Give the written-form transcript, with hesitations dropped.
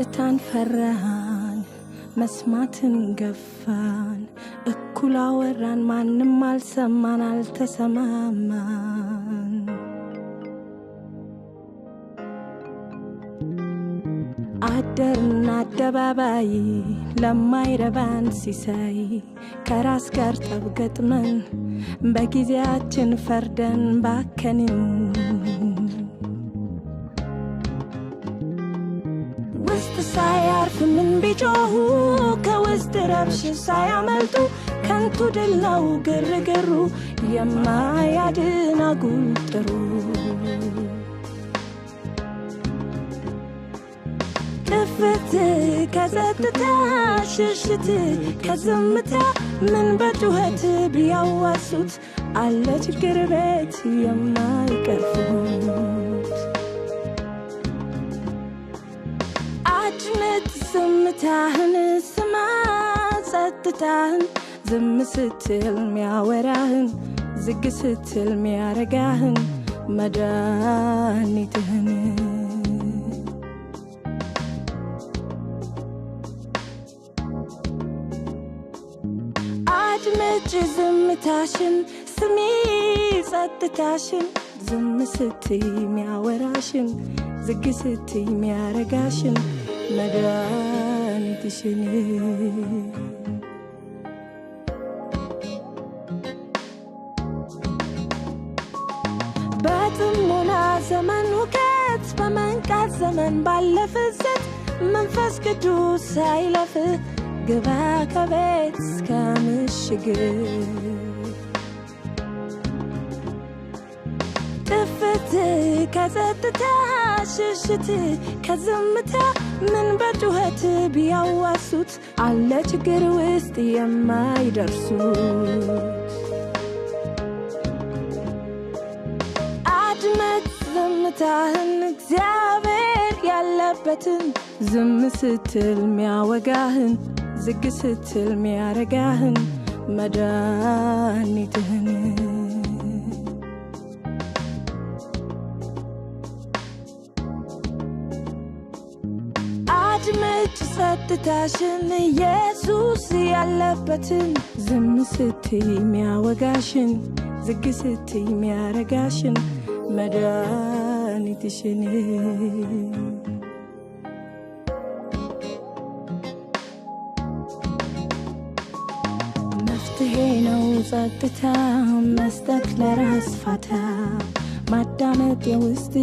ጸጥታን ፈራን መስማትን ገፋን እኩል አወራን ማንም አልሰማን አልተሰማማን አደርን አደባባይ ለማይረባን ሲሳይ ከራስ ጋር ተብገጥመን በጊዜያችን ፈርደን ባከንን ውስጥ ሳያርፍ ምን ቢጮሁ ከውስጥ ረብሽ ሳያመልጡ ከንቱ ድል ነው ግርግሩ የማያድን አጉል ጥሩ ጥፍት ከጸጥታ ሽሽት ከዝምታ ምን በጩኸት ቢያዋሱት አለ ችግር ቤት የማይቀርፉት አድምጥ ዝምታህን ስማ ጸጥታህን ዝም ስትል ሚያወራህን ዝግ ስትል ሚያረጋህን መድኃኒትህን አድምጭ ዝምታሽን ስሚ ጸጥታሽን ዝም ስትይ ሚያወራሽን ዝግ ስትይ ሚያረጋሽን መድኃኒትሽን በጥሞና ዘመን ሁከት በመንቃት ዘመን ባለፍዘት መንፈስ ቅዱስ ሳይለፍ ግባ ከቤት እስከ ምሽግ ጥፍት ከጸጥታ ሽሽት ከዝምታ ምን በጩኸት ቢያዋሱት አለ ችግር ውስጥ የማይደርሱት አድምጥ ዝምታህን እግዚአብሔር ያለበትን ዝም ስትል ሚያወጋህን ዝግ ስትል ሚያረጋህን መድኃኒትህን አድምጭ ጸጥታሽን ኢየሱስ ያለበትን ዝም ስትይ ሚያወጋሽን ዝግ ስትይ ሚያረጋሽን መድኃኒትሽን መፍትሄ ነው ጸጥታ መስጠት ለራስ ፋታ ማዳመጥ የውስጥ